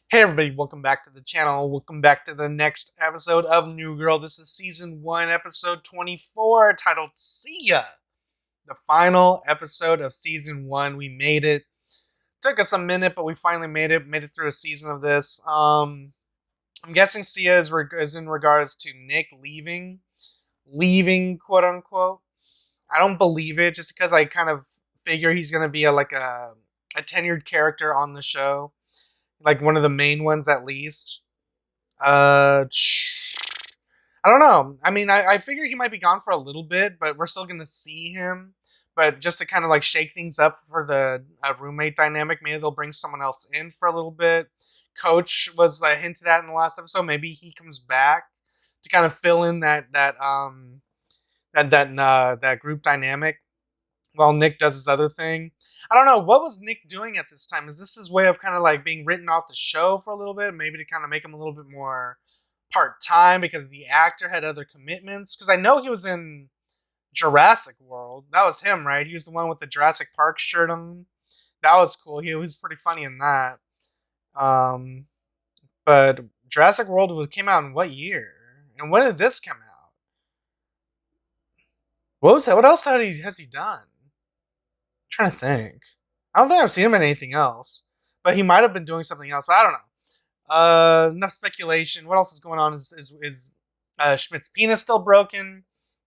Hey everybody, welcome back to the channel. Welcome back to the next episode of New Girl. This is season 1, episode 24, titled See Ya. The final episode of season 1. We made it. Took us a minute, but we finally made it. Made it through a season of this. I'm guessing See Ya is in regards to Nick leaving, quote unquote. I don't believe it, just because I kind of figure he's gonna be a tenured character on the show. Like one of the main ones at least. I don't know. I mean, I figure he might be gone for a little bit, but we're still gonna see him. But just to kind of like shake things up for the roommate dynamic, maybe they'll bring someone else in for a little bit. Coach was hinted at in the last episode. Maybe he comes back to kind of fill in that group dynamic while Nick does his other thing. I don't know. What was Nick doing at this time? Is this his way of kind of like being written off the show for a little bit? Maybe to kind of make him a little bit more part-time because the actor had other commitments? Because I know he was in Jurassic World. That was him, right? He was the one with the Jurassic Park shirt on. That was cool. He was pretty funny in that. But Jurassic World came out in what year? And when did this come out? What else has he done? I'm trying to think. I don't think I've seen him in anything else. But he might have been doing something else, but I don't know. Enough speculation. What else is going on? Is Schmidt's penis still broken?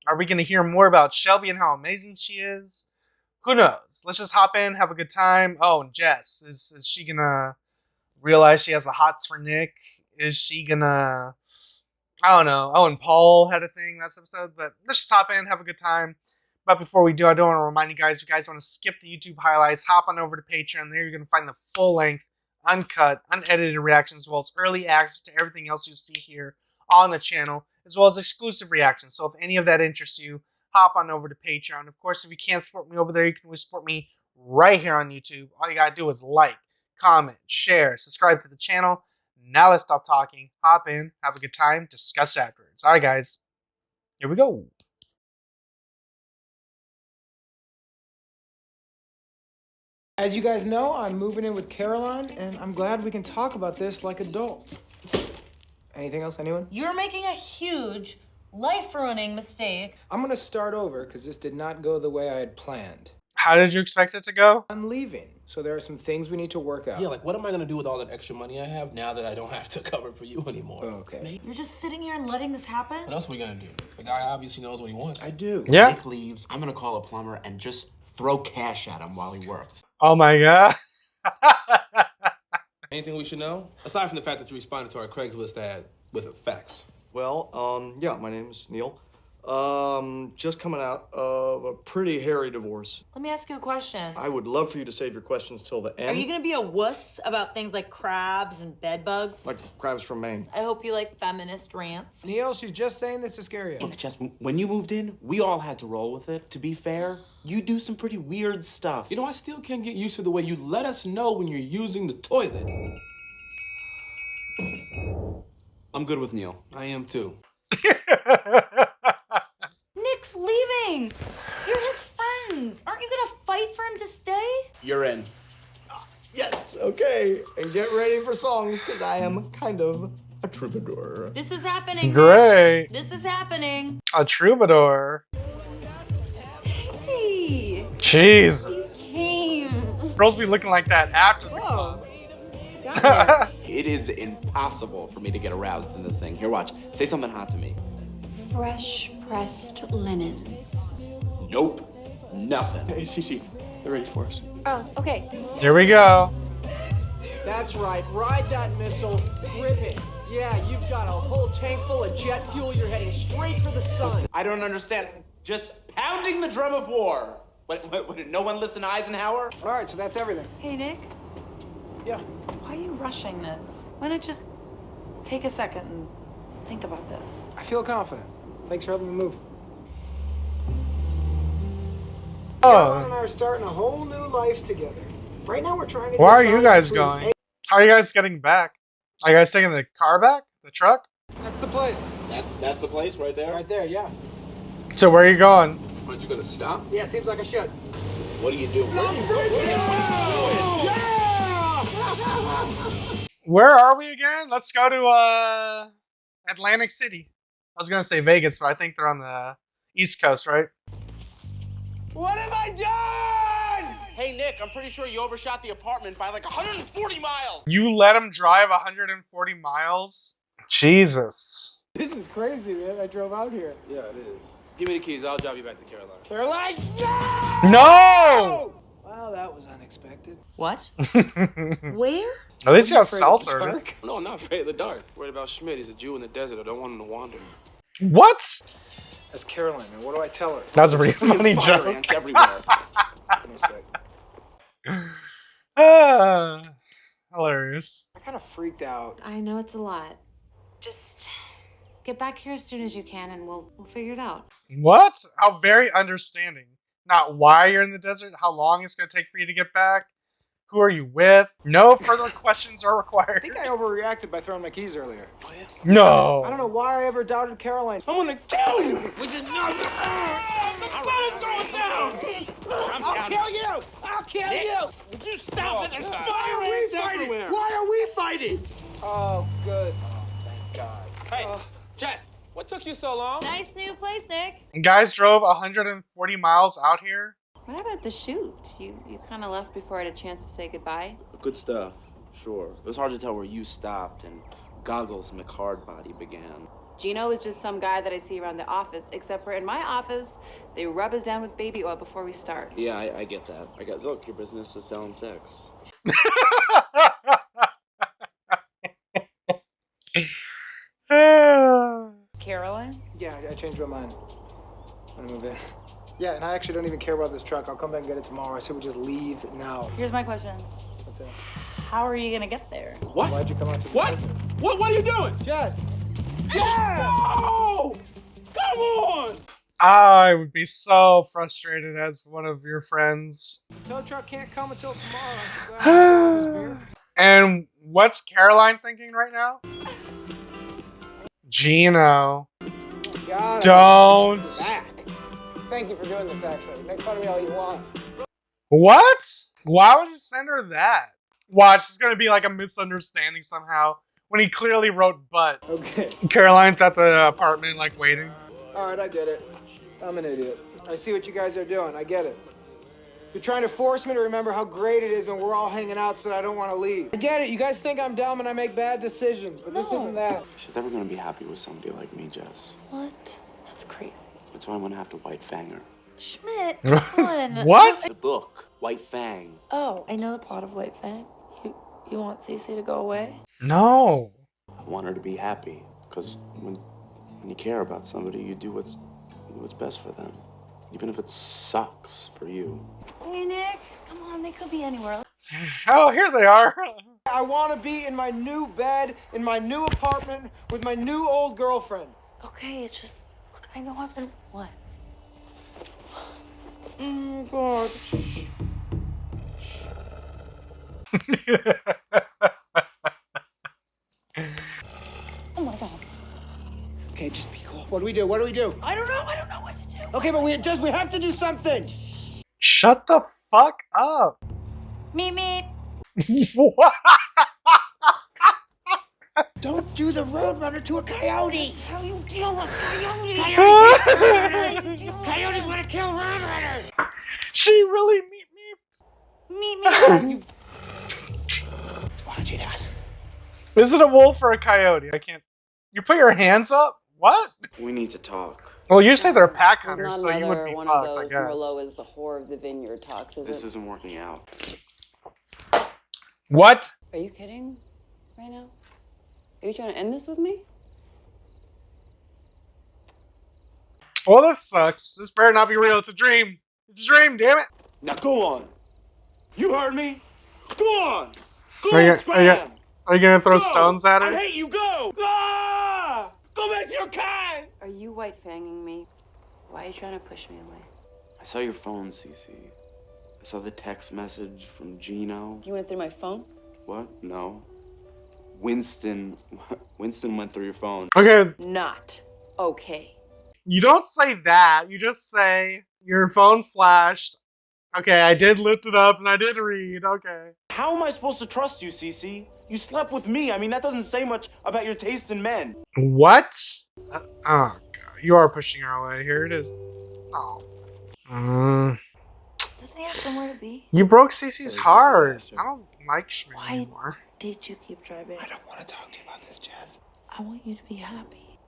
Are we going to hear more about Shelby and how amazing she is? Who knows? Let's just hop in, have a good time. Oh, and Jess. Is she going to realize she has the hots for Nick? Is she going to... I don't know. Oh, and Paul had a thing last episode. But let's just hop in, have a good time. But before we do, I do want to remind you guys, if you guys want to skip the YouTube highlights, hop on over to Patreon. There you're going to find the full-length, uncut, unedited reactions, as well as early access to everything else you see here on the channel, as well as exclusive reactions. So if any of that interests you, hop on over to Patreon. Of course, if you can't support me over there, you can always support me right here on YouTube. All you got to do is like, comment, share, subscribe to the channel. Now let's stop talking, hop in, have a good time, discuss it afterwards. All right, guys, here we go. As you guys know, I'm moving in with Caroline, and I'm glad we can talk about this like adults. Anything else, anyone? You're making a huge, life-ruining mistake. I'm gonna start over, because this did not go the way I had planned. How did you expect it to go? I'm leaving, so there are some things we need to work out. Yeah, like what am I gonna do with all that extra money I have now that I don't have to cover for you anymore? Okay. You're just sitting here and letting this happen? What else are we gonna do? The guy obviously knows what he wants. I do. Yeah. Nick leaves, I'm gonna call a plumber and just throw cash at him while he works. Oh my god. Anything we should know? Aside from the fact that you responded to our Craigslist ad with facts. Well, yeah, my name's Neil. Just coming out of a pretty hairy divorce. Let me ask you a question. I would love for you to save your questions till the end. Are you gonna be a wuss about things like crabs and bed bugs? Like crabs from Maine. I hope you like feminist rants. Neil, she's just saying this to scare you. Look, Jess, when you moved in, we all had to roll with it. To be fair, you do some pretty weird stuff. You know, I still can't get used to the way you let us know when you're using the toilet. I'm good with Neil. I am too. Nick's leaving! You're his friends! Aren't you gonna fight for him to stay? You're in. Yes, okay. And get ready for songs, because I am kind of a troubadour. This is happening, Great. Nick. This is happening. A troubadour. Hey! Jesus. Hey! Girls be looking like that after the club. It is impossible for me to get aroused in this thing. Here, watch. Say something hot to me. Fresh pressed linens. Nope. Nothing. Hey, Cece, they're ready for us. Oh, okay. Here we go. That's right, ride that missile, grip it. Yeah, you've got a whole tank full of jet fuel, you're heading straight for the sun. I don't understand. Just pounding the drum of war. What, did no one listen to Eisenhower? All right, so that's everything. Hey, Nick. Yeah. Why are you rushing this? Why not just take a second and think about this? I feel confident. Thanks for helping me move. Oh, Caroline and I are starting a whole new life together. Right now we're trying to where are decide you guys between going? How are you guys getting back? Are you guys taking the car back? The truck? That's the place. That's the place right there? Right there, yeah. So where are you going? Aren't you gonna stop? Yeah, seems like I should. What are you doing? Where are we again? Let's go to Atlantic City. I was gonna say Vegas, but I think they're on the East Coast, right? What have I done? Hey, Nick, I'm pretty sure you overshot the apartment by like 140 miles. You let him drive 140 miles? Jesus. This is crazy, man. I drove out here. Yeah, it is. Give me the keys. I'll drive you back to Carolina. Caroline? No! Wow, that was unexpected. What? At Where? least you have Afraid cell of the service. dark? No, I'm not afraid of the dark. Worried about Schmidt. He's a Jew in the desert. I don't want him to wander. What? That's Caroline, man. What do I tell her? That was a really funny Fire joke. ants everywhere. Give me a sec. Hilarious. I kind of freaked out. I know it's a lot. Just get back here as soon as you can and we'll figure it out. What? How very understanding. Not why you're in the desert, how long it's going to take for you to get back, who are you with. No further questions are I required. think I overreacted by throwing my keys earlier. No. I don't know why I ever doubted Caroline. I'm gonna kill you! Which is no. The sun is going down. I'll kill you! I'll kill you! Would you stop it? There's Why fire are we ants fighting? everywhere! Why are we fighting? Oh, good. Oh, thank God. Hey, Jess, what took you so long? Nice new place, Nick. Guys drove 140 miles out here. What about the shoot? You kind of left before I had a chance to say goodbye. Good stuff, sure. It was hard to tell where you stopped and Goggles McHardbody began. Gino is just some guy that I see around the office, except for in my office, they rub us down with baby oil before we start. Yeah, I get that. Look, your business is selling sex. Caroline? Yeah, I changed my mind. I'm gonna move in. Yeah, and I actually don't even care about this truck. I'll come back and get it tomorrow. I said we just leave now. Here's my question. What's that? How are you gonna get there? What? Why'd you come out to the What? desert? What are you doing? Jess! No! Come on! I would be so frustrated as one of your friends. The tow truck can't come until tomorrow. Aren't you glad I this beer? And what's Caroline thinking right now? Gino. God, Don't. back. Thank you for doing this, actually. Make fun of me all you want. What? Why would you send her that? Watch, it's gonna be like a misunderstanding somehow. When he clearly wrote but. Okay. Caroline's at the apartment, like, waiting. All right, I get it. I'm an idiot. I see what you guys are doing. I get it. You're trying to force me to remember how great it is when we're all hanging out so that I don't want to leave. I get it. You guys think I'm dumb and I make bad decisions, but this isn't that. She's never gonna be happy with somebody like me, Jess. What? That's crazy. That's why I'm gonna have to White Fang her. Schmidt, come on. What? The book, White Fang. Oh, I know the plot of White Fang. You want Cece to go away? No. I want her to be happy, because when you care about somebody, you do what's best for them, even if it sucks for you. Hey, Nick. Come on, they could be anywhere. Oh, here they are. I want to be in my new bed, in my new apartment, with my new old girlfriend. Okay, it's just... Look, I know I've been... What? Oh, God. Oh, my God. Okay, just be cool. What do we do? What do we do? I don't know what to do. Okay, but we have to do something. Shut the fuck up. Meep, meep. What? Don't do the Roadrunner to a coyote. That's how you deal with coyotes. Coyotes want to kill Roadrunners! She really meep Meep, meep. That's what she does. meep. Is it a wolf or a coyote? I can't. You put your hands up? What? We need to talk. Well, usually they're pack There's hunters, not so you would another be one fucked, of I those guess. Merlot is the whore of the vineyard talks, is This it? isn't working out. What? Are you kidding right now? Are you trying to end this with me? Well, this sucks. This better not be real. It's a dream. It's a dream, damn it. Now go on. You heard me. Go on. Go Are you- on, scram. Are you gonna throw Go. stones at I her? hate you. Go. Ah! Go back to your kind. Are you white fanging me? Why are you trying to push me away? I saw your phone, Cece. I saw the text message from Gino. You went through my phone? What? No. Winston went through your phone. Okay, Not okay. you don't say that. You just say your phone flashed. Okay, I did lift it up and I did read. Okay. How am I supposed to trust you, Cece? You slept with me. I mean, that doesn't say much about your taste in men. What? Oh god, you are pushing her away. Here it is. Oh. Doesn't he have somewhere to be? You broke Cece's It was a heart. disaster. I don't like Schmidt Why anymore. did you keep driving? I don't want to talk to you about this, Jess. I want you to be happy.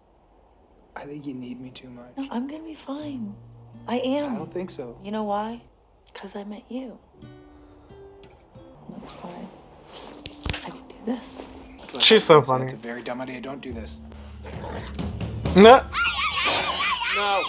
I think you need me too much. No, I'm gonna be fine. I I am. don't think so. You know why? Because I met you. That's why I can do this. Look, She's so it's a- funny. It's a very dumb idea. Don't do this. No. No.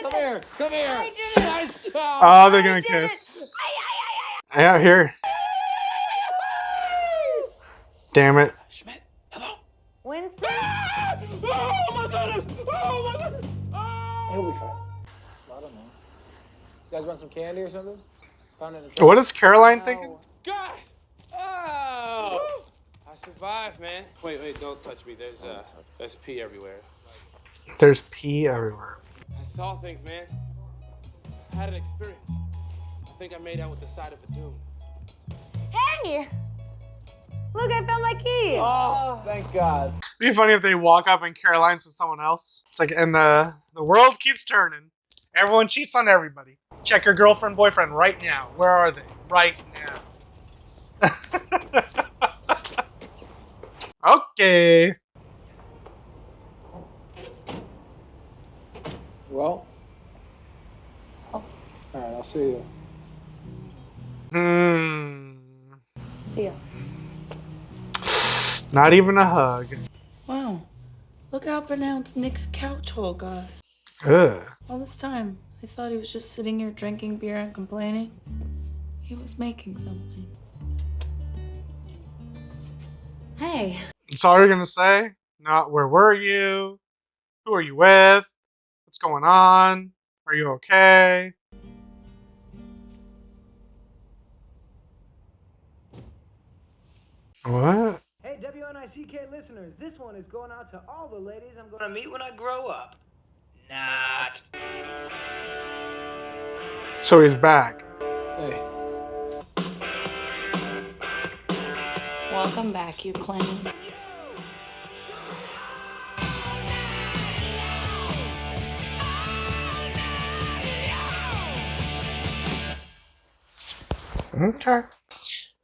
Come here. Come here. I did it. Nice job. Oh, they're gonna kiss. Yeah, here. Damn it. Schmidt, hello? Winston? Oh my goodness! Oh my goodness! He'll be fine. I don't know. You guys want some candy or something? Found it in the truck. What is Caroline thinking? God! Oh! I survived, man. Wait, don't touch me. There's pee everywhere. There's pee everywhere. I saw things, man. I had an experience. I think I made out with the side of a dune. Hey! Look, I found my key. Oh, thank God. It'd be funny if they walk up and Caroline's with someone else. It's like, and the world keeps turning. Everyone cheats on everybody. Check your girlfriend, boyfriend right now. Where are they? Right now. Okay. Well. All right, I'll see you. See ya. Not even a hug. Wow. Look how pronounced Nick's couch hole got. Ugh. All this time, I thought he was just sitting here drinking beer and complaining. He was making something. Hey. That's all you're gonna say? Not where were you? Who are you with? What's going on? Are you okay? What? Hey, WNICK listeners, this one is going out to all the ladies I'm going to meet when I grow up. Not. So he's back. Hey. Welcome back, you clown. Okay.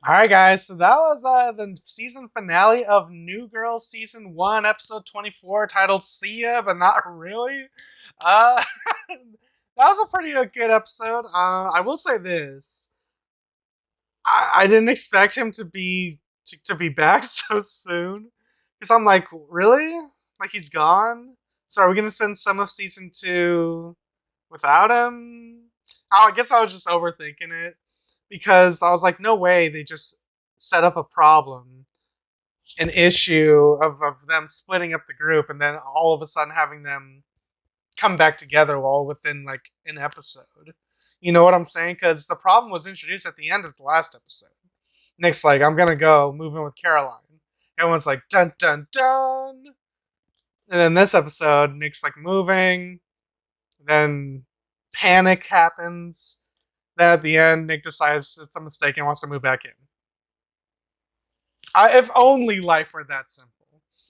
All right, guys. So that was the season finale of New Girl Season 1, Episode 24, titled See Ya, but not really. That was a pretty good episode. I will say this. I didn't expect him to be back so soon. Because I'm like, really? Like, he's gone? So are we going to spend some of Season 2 without him? I guess I was just overthinking it. Because I was like, no way they just set up a problem, an issue of them splitting up the group and then all of a sudden having them come back together all within like an episode. You know what I'm saying? Because the problem was introduced at the end of the last episode. Nick's like, I'm going to go move in with Caroline. Everyone's like, dun dun dun. And then this episode, Nick's like moving. Then panic happens. Then at the end, Nick decides it's a mistake and wants to move back in. If only life were that simple.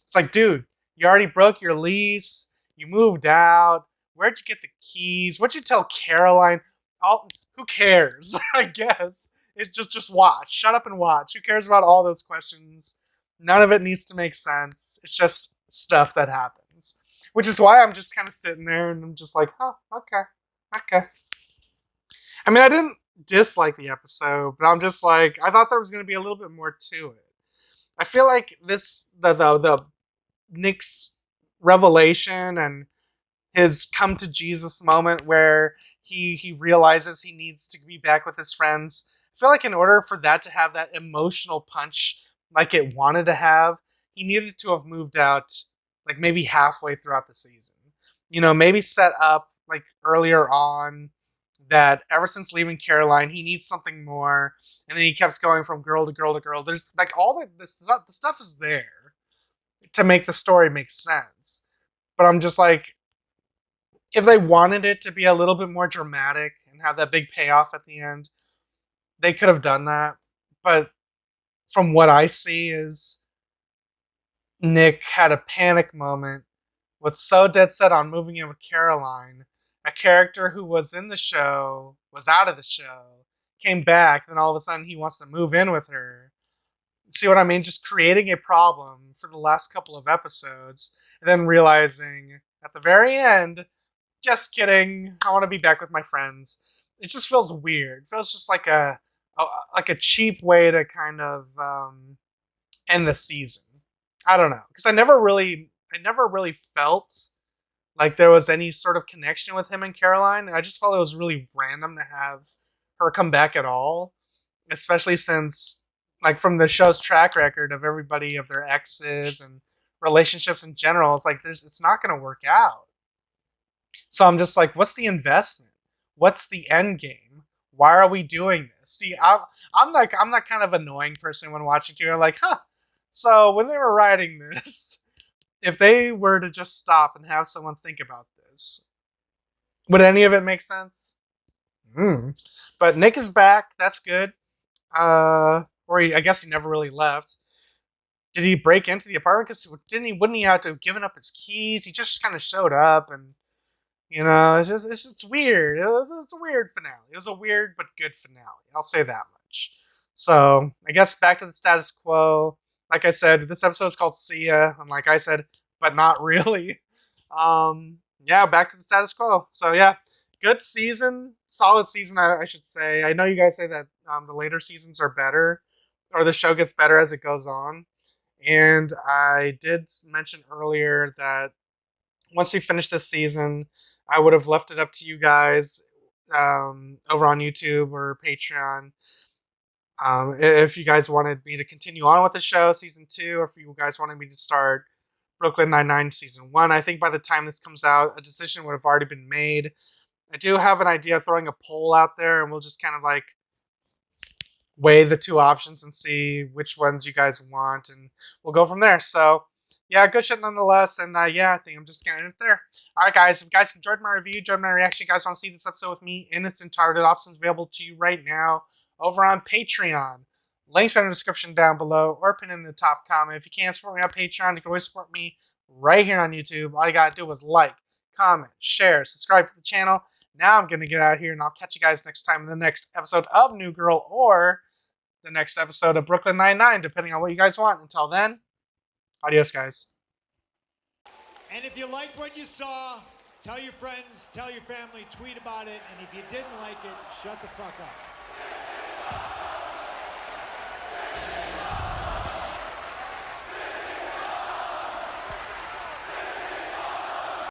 It's like, dude, you already broke your lease. You moved out. Where'd you get the keys? What'd you tell Caroline? Who cares? I guess. It's just watch. Shut up and watch. Who cares about all those questions? None of it needs to make sense. It's just stuff that happens. Which is why I'm just kind of sitting there and I'm just like, oh, okay. I mean, I didn't dislike the episode, but I'm just like, I thought there was going to be a little bit more to it. I feel like the Nick's revelation and his come to Jesus moment where he realizes he needs to be back with his friends. I feel like in order for that to have that emotional punch like it wanted to have, he needed to have moved out like maybe halfway throughout the season. You know, maybe set up like earlier on that ever since leaving Caroline, he needs something more. And then he kept going from girl to girl to girl. There's like all the stuff is there to make the story make sense. But I'm just like, if they wanted it to be a little bit more dramatic and have that big payoff at the end, they could have done that. But from what I see is Nick had a panic moment, was so dead set on moving in with Caroline, a character who was in the show, was out of the show, came back, then all of a sudden he wants to move in with her. See what I mean? Just creating a problem for the last couple of episodes, and then realizing at the very end, just kidding, I want to be back with my friends. It just feels weird. It feels just like a cheap way to kind of end the season. I don't know, because I never really felt like there was any sort of connection with him and Caroline. I just felt it was really random to have her come back at all, especially since, like, from the show's track record of everybody of their exes and relationships in general, it's like it's not going to work out. So I'm just like, what's the investment? What's the end game? Why are we doing this? See, I'm that kind of annoying person when watching TV. I'm like, huh. So when they were writing this, if they were to just stop and have someone think about this, would any of it make sense? But Nick is back. That's good. I guess he never really left. Did he break into the apartment? Because wouldn't he have to have given up his keys? He just kind of showed up, and it's just weird. It's a weird finale. It was a weird but good finale. I'll say that much. So I guess back to the status quo. Like I said, this episode is called "See Ya," and like I said, but not really. Yeah, back to the status quo. So yeah, good season, solid season, I should say. I know you guys say that the later seasons are better, or the show gets better as it goes on. And I did mention earlier that once we finish this season, I would have left it up to you guys over on YouTube or Patreon. If you guys wanted me to continue on with the show, season 2, or if you guys wanted me to start Brooklyn Nine-Nine season 1. I think by the time this comes out, a decision would have already been made. I do have an idea of throwing a poll out there, and we'll just kind of like weigh the two options and see which ones you guys want, and we'll go from there. So, yeah, good shit nonetheless, and yeah, I think I'm just gonna end it there. Alright guys, if you guys enjoyed my review, enjoyed my reaction, you guys want to see this episode with me in its entirety, options available to you right now over on Patreon. Links are in the description down below or pinned in the top comment. If you can't support me on Patreon, you can always support me right here on YouTube. All you gotta do is like, comment, share, subscribe to the channel. Now I'm gonna get out of here, and I'll catch you guys next time in the next episode of New Girl or the next episode of Brooklyn Nine-Nine, depending on what you guys want. Until then, adios, guys. And if you liked what you saw, tell your friends, tell your family, tweet about it. And if you didn't like it, shut the fuck up.